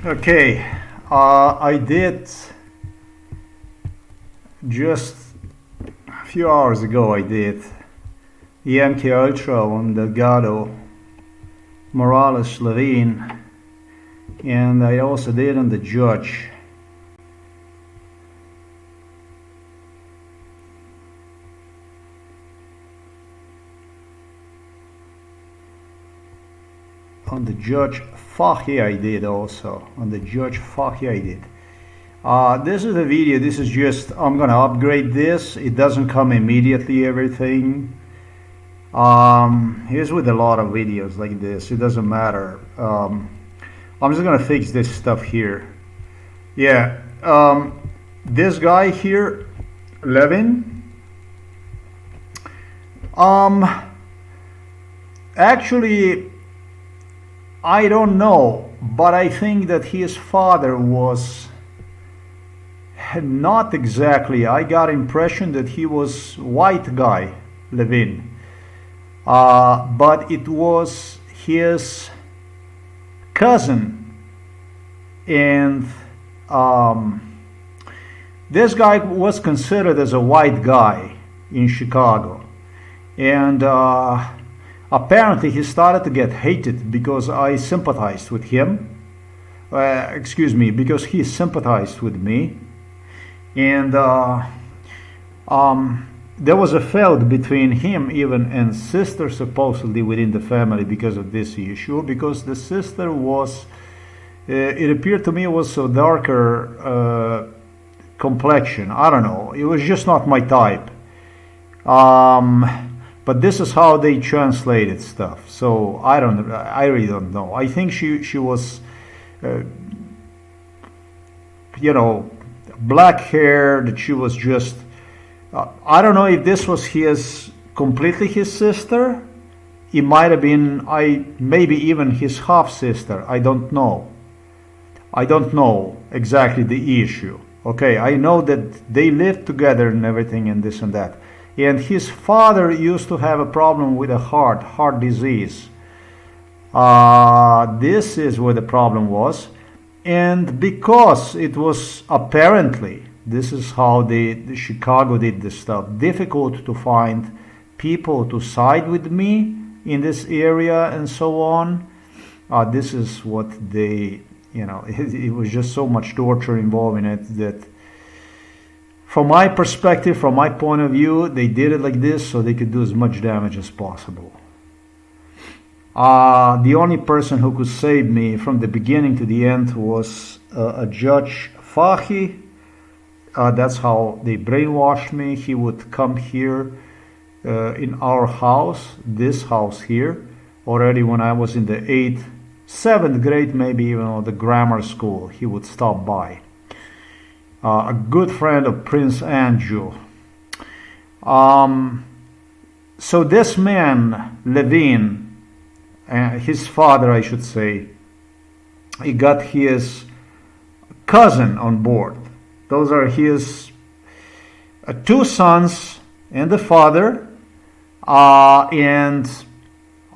Okay, I did just a few hours ago. I did the MK Ultra on Delgado, Morales, Levin, and I also did on the Judge. On the Judge Fahy I did also. On the Judge Fahy I did. This is a video. This is just, I'm gonna upgrade this. It doesn't come immediately, everything. Here's with a lot of videos like this. It doesn't matter. I'm just gonna fix this stuff here. Yeah. This guy here, Levin. Actually, I don't know, but I think that his father was not exactly. I got impression that he was white guy, Levin, but it was his cousin, and this guy was considered as a white guy in Chicago, and apparently he started to get hated because I sympathized with him. Because he sympathized with me. And there was a feud between him even and sister supposedly within the family because of this issue. Because the sister was, it appeared to me, was a darker complexion. I don't know. It was just not my type. But this is how they translated stuff. So I really don't know. I think she was, black hair. That she was just. I don't know if this was completely his sister. It might have been maybe even his half sister. I don't know. I don't know exactly the issue. Okay, I know that they lived together and everything and this and that. And his father used to have a problem with a heart disease. This is where the problem was. And because it was apparently, this is how the Chicago did this stuff, difficult to find people to side with me in this area and so on. This is what they, it was just so much torture involved in it that, from my perspective, from my point of view, they did it like this so they could do as much damage as possible. The only person who could save me from the beginning to the end was a Judge Fahy. That's how they brainwashed me. He would come here in our house, this house here, already when I was in the 7th grade, maybe even on the grammar school. He would stop by. A good friend of Prince Andrew. So this man, Levin, his father, I should say, he got his cousin on board. Those are his two sons and the father. And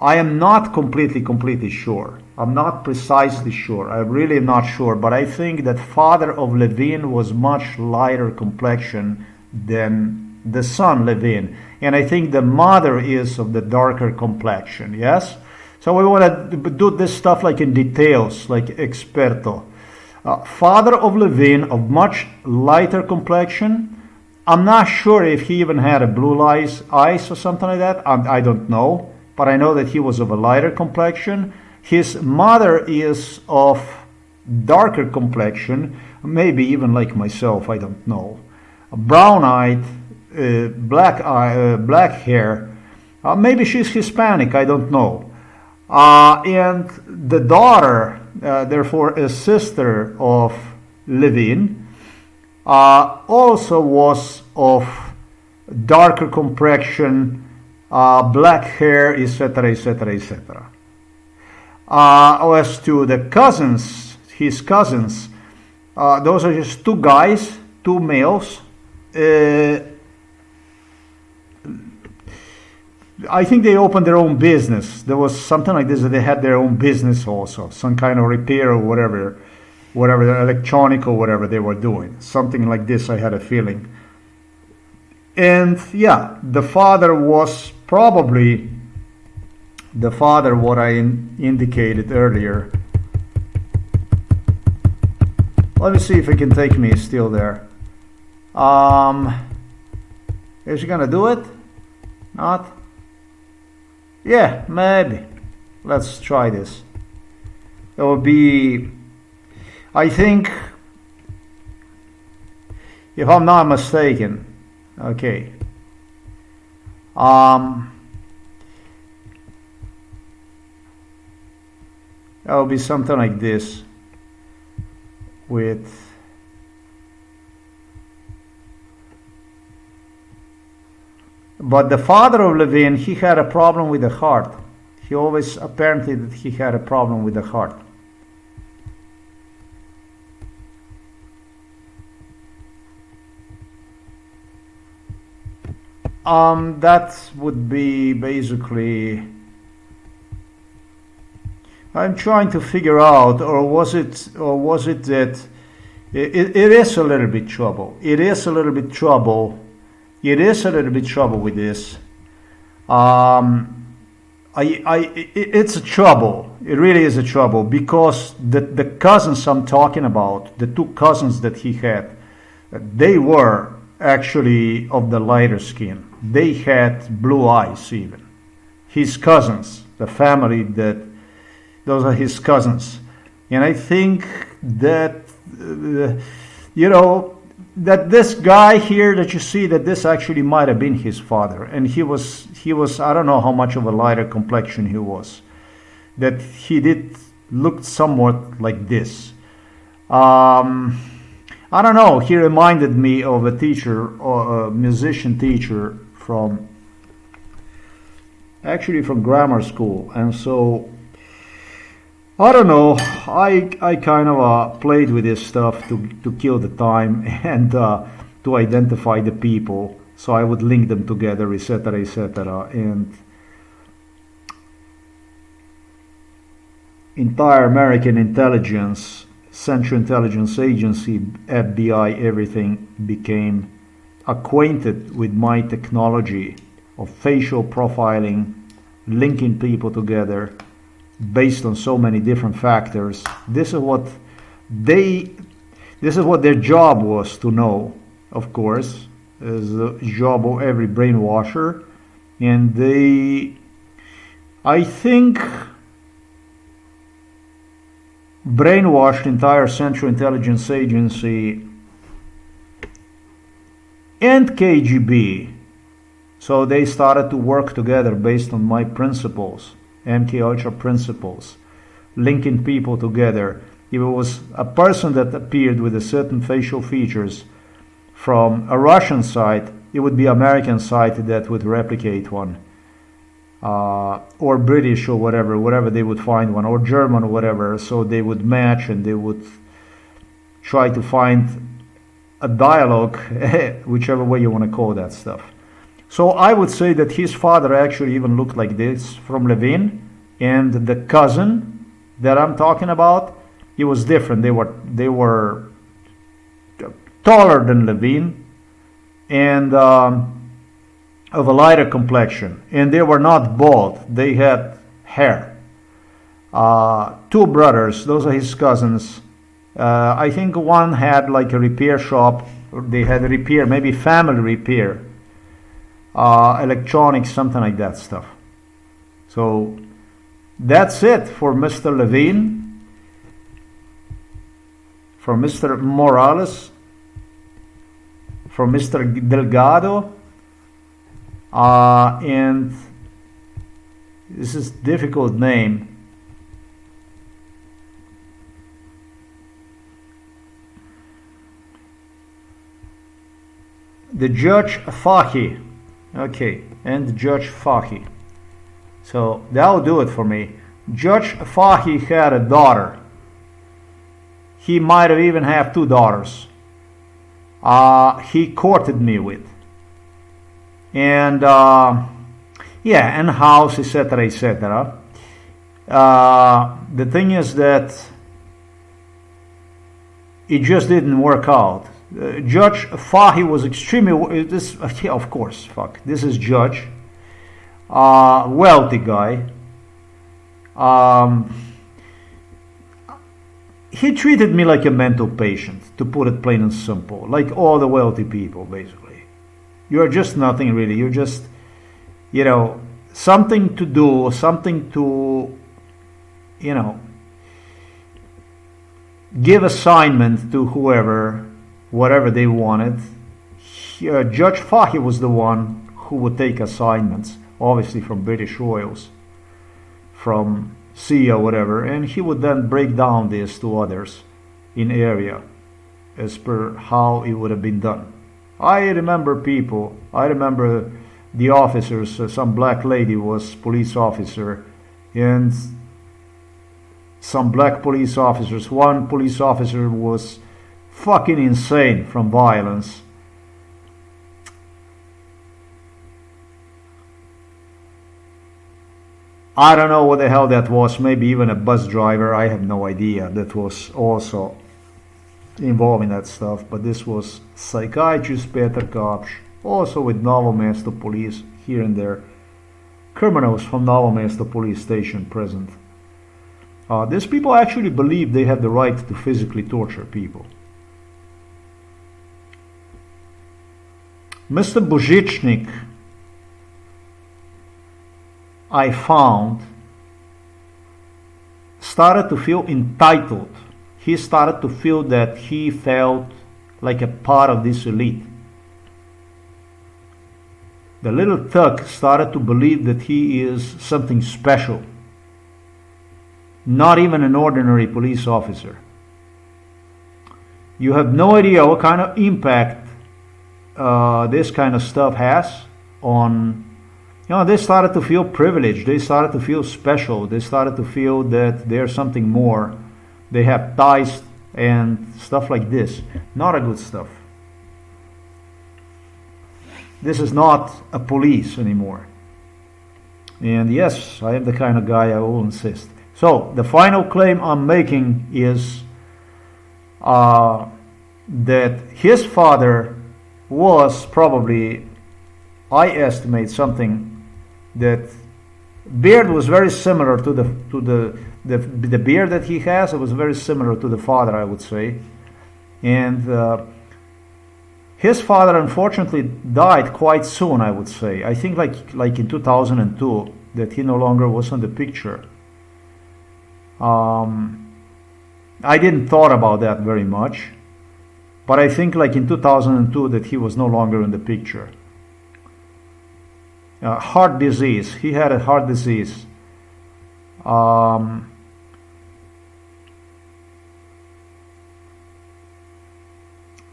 I am not completely sure. I'm not precisely sure. I'm really not sure. But I think that father of Levin was much lighter complexion than the son Levin. And I think the mother is of the darker complexion. Yes? So we want to do this stuff like in details, like experto. Father of Levin of much lighter complexion. I'm not sure if he even had a blue eyes or something like that. I don't know. But I know that he was of a lighter complexion. His mother is of darker complexion, maybe even like myself, I don't know. Brown-eyed, black hair. Maybe she's Hispanic, I don't know. And the daughter, therefore a sister of Levin, also was of darker complexion, black hair, etc., etc., etc. As to the cousins, his cousins, those are just two guys, two males. I think they opened their own business. There was something like this, that they had their own business also, some kind of repair or whatever. whatever, electronic or whatever they were doing. Something like this, I had a feeling. And yeah, the father was probably the father, what I indicated earlier. Let me see if it can take me still there. Is he gonna do it? Not? Yeah, maybe. Let's try this. It will be, I think, if I'm not mistaken, okay. It will be something like this with but the father of Levin, he had a problem with the heart. He always apparently that he had a problem with the heart. That would be basically, I'm trying to figure out, or was it that it is a little bit trouble. It is a little bit trouble. It is a little bit trouble with this. It's a trouble. It really is a trouble because the cousins I'm talking about, the two cousins that he had, they were actually of the lighter skin. They had blue eyes even. His cousins, the family that, those are his cousins. And I think that, that this guy here that you see, that this actually might have been his father. And he was, I don't know how much of a lighter complexion he was. That he did look somewhat like this. I don't know, he reminded me of a teacher, or a musician teacher from grammar school. And so, I don't know, I kind of played with this stuff to kill the time and to identify the people. So I would link them together, etc., etc. And entire American intelligence, Central Intelligence Agency, FBI, everything became acquainted with my technology of facial profiling, linking people together based on so many different factors. This is what their job was to know, of course, is the job of every brainwasher. And they, I think, brainwashed entire Central Intelligence Agency and KGB. So they started to work together based on my principles, MK Ultra principles, linking people together. If it was a person that appeared with a certain facial features from a Russian site, it would be American site that would replicate one. Or British or whatever they would find one, or German or whatever, so they would match and they would try to find a dialogue, whichever way you want to call that stuff. So I would say that his father actually even looked like this from Levin, and the cousin that I'm talking about, he was different. They were taller than Levin and of a lighter complexion, and they were not bald. They had hair. Two brothers, those are his cousins. I think one had like a repair shop. They had a repair, maybe family repair, electronics, something like that stuff. So that's it for Mr. Levin, for Mr. Morales, for Mr. Delgado, and this is a difficult name. The Judge Fahy, okay, and Judge Fahy. So that'll do it for me. Judge Fahy had a daughter. He might have even had two daughters. He courted me with. And yeah, and house, etc., etc. The thing is that it just didn't work out. Judge Fahy was extremely yeah, of course, fuck. This is Judge, wealthy guy. He treated me like a mental patient, to put it plain and simple, like all the wealthy people, basically. You're just nothing really. You're just, you know, something to do, something to, you know, give assignment to whoever, whatever they wanted. Judge Fahy was the one who would take assignments, obviously from British royals, from sea or whatever, and he would then break down this to others in area as per how it would have been done. I remember the officers. Some black lady was police officer, and some black police officers. One police officer was fucking insane from violence. I don't know what the hell that was. Maybe even a bus driver. I have no idea. That was also involved in that stuff. But this was psychiatrist Peter Kapsch, also with Novo Mesto police here and there. Criminals from Novo Mesto police station present. These people actually believe they have the right to physically torture people. Mr. Božičnik, I found, started to feel entitled. He started to feel that he felt like a part of this elite. The little thug started to believe that he is something special, not even an ordinary police officer. You have no idea what kind of impact this kind of stuff has on. You know, they started to feel privileged. They started to feel special. They started to feel that they're something more. They have ties and stuff like this. Not a good stuff. This is not a police anymore. And yes, I am the kind of guy I will insist. So, the final claim I'm making is that his father was probably, I estimate something, that beard was very similar to the beard that he has. It was very similar to the father, I would say. And his father unfortunately died quite soon, I would say. I think like in 2002, that he no longer was in the picture. I didn't thought about that very much, but I think like in 2002 that he was no longer in the picture. Heart disease. He had a heart disease.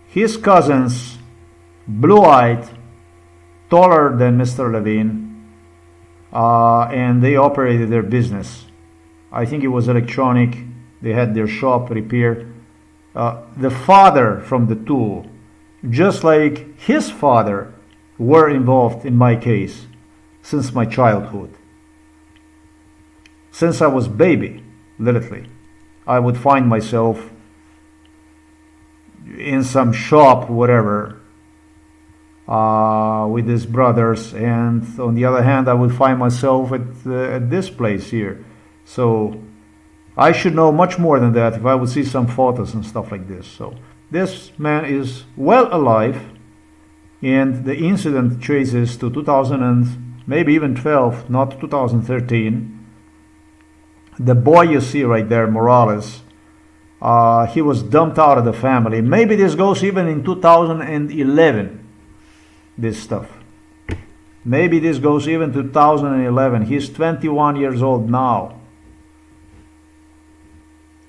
His cousins, blue-eyed, taller than Mr. Levin, and they operated their business. I think it was electronic. They had their shop repair. The father from the two, just like his father, were involved in my case since my childhood. Since I was baby, literally, I would find myself in some shop, whatever, with his brothers, and on the other hand, I would find myself at this place here. So I should know much more than that if I would see some photos and stuff like this. So this man is well alive, and the incident traces to 2000 and maybe even 12, not 2013. The boy you see right there, Morales, he was dumped out of the family. Maybe this goes even in 2011, this stuff. Maybe this goes even to 2011. He's 21 years old now.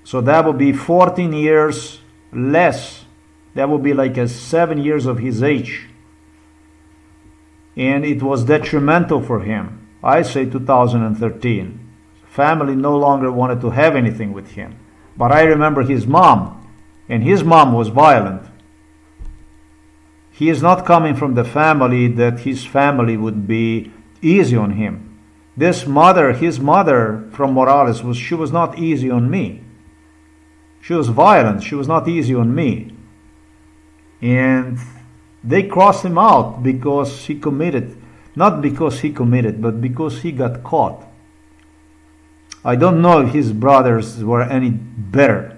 So that would be 14 years less. That would be like 7 years of his age. And it was detrimental for him. I say 2013. Family no longer wanted to have anything with him. But I remember his mom, and his mom was violent. He is not coming from the family that his family would be easy on him. This mother, his mother from Morales, she was not easy on me. She was violent. She was not easy on me. And they crossed him out because he committed, not because he committed, but because he got caught. I don't know if his brothers were any better,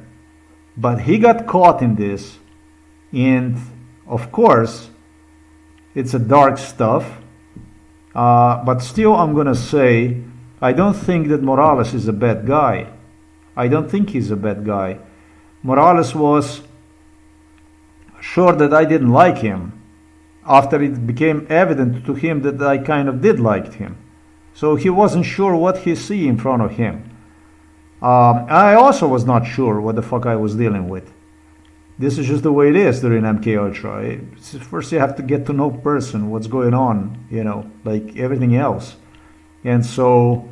but he got caught in this. And of course, it's a dark stuff. But still, I'm going to say, I don't think that Morales is a bad guy. I don't think he's a bad guy. Morales was sure that I didn't like him after it became evident to him that I kind of did like him. So he wasn't sure what he see in front of him. I also was not sure what the fuck I was dealing with. This is just the way it is during MK Ultra. First you have to get to know person, what's going on, you know, like everything else. And so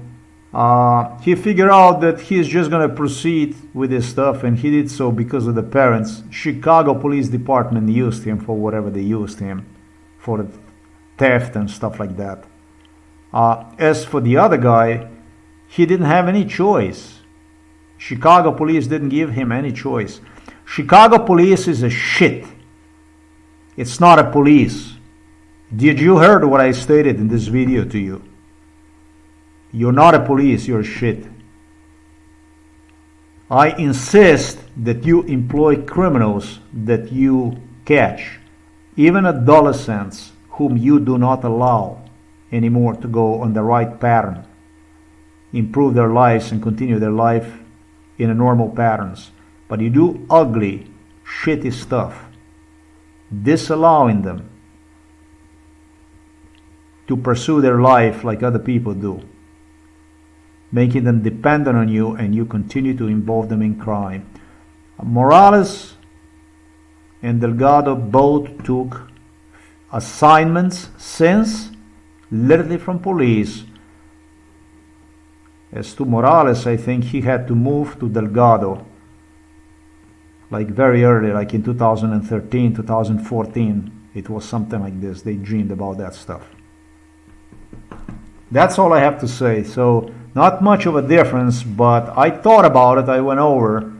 he figured out that he's just going to proceed with his stuff, and he did so because of the parents. Chicago Police Department used him for whatever they used him, for theft and stuff like that. As for the other guy, he didn't have any choice. Chicago Police didn't give him any choice. Chicago Police is a shit. It's not a police. Did you heard what I stated in this video to you? You're not a police, you're shit. I insist that you employ criminals that you catch, even adolescents whom you do not allow anymore to go on the right pattern, improve their lives and continue their life in a normal patterns. But you do ugly, shitty stuff, disallowing them to pursue their life like other people do, making them dependent on you, and you continue to involve them in crime. Morales and Delgado both took assignments since, literally from police. As to Morales, I think he had to move to Delgado like very early, like in 2013, 2014. It was something like this. They dreamed about that stuff. That's all I have to say. So not much of a difference, but I thought about it. I went over.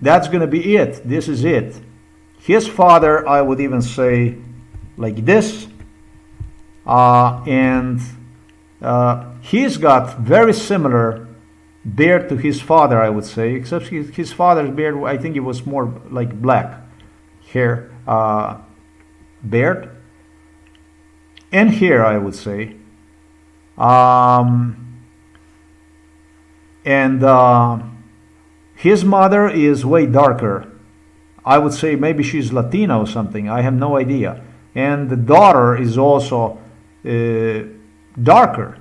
That's going to be it. This is it. His father, I would even say, like this. He's got very similar beard to his father, I would say, except his father's beard, I think it was more like black hair, beard. And here, I would say. His mother is way darker. I would say maybe she's Latina or something. I have no idea. And the daughter is also darker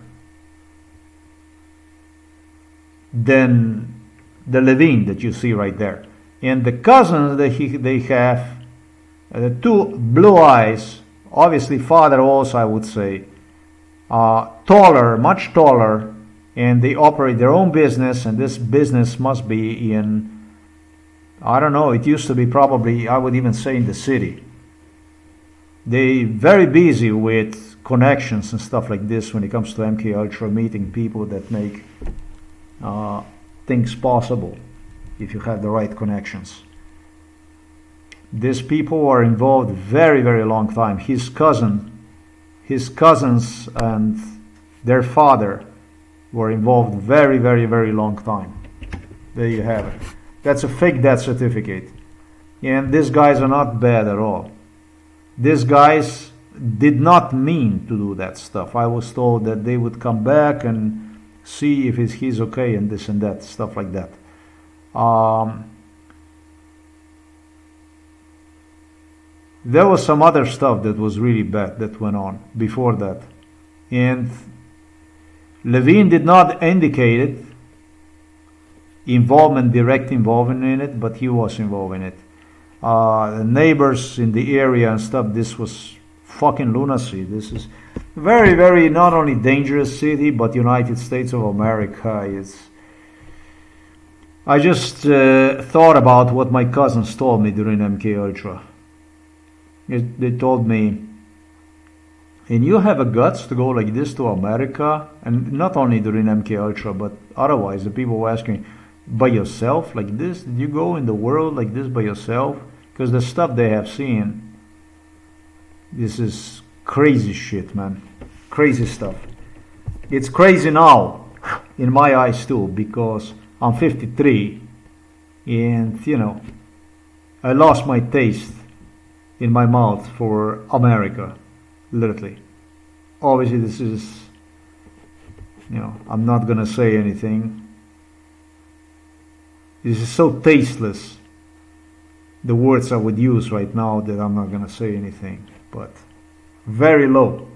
than the Levin that you see right there. And the cousins that they have, the two blue eyes, obviously father also, I would say, taller, much taller, and they operate their own business, and this business must be in, I don't know, it used to be probably, I would even say, in the city. They very busy with connections and stuff like this when it comes to MK Ultra, meeting people that make things possible if you have the right connections. These people are involved very, very long time. His cousins and their father were involved very, very, very long time. There you have it. That's a fake death certificate. And these guys are not bad at all. These guys did not mean to do that stuff. I was told that they would come back and see if he's okay and this and that, stuff like that. There was some other stuff that was really bad that went on before that. And Levin did not indicate it, direct involvement in it, but he was involved in it. The neighbors in the area and stuff, this was fucking lunacy. This is very, very not only dangerous city, but United States of America. I just thought about what my cousins told me during MK Ultra. They told me and you have a guts to go like this to America, and not only during MK Ultra, but otherwise, the people were asking, by yourself like this? Did you go in the world like this by yourself? Because the stuff they have seen, this is crazy shit, man. Crazy stuff. It's crazy now, in my eyes too, because I'm 53, and you know, I lost my taste in my mouth for America, literally. Obviously, this is, you know, I'm not gonna say anything. This is so tasteless, the words I would use right now, that I'm not gonna say anything, but very low.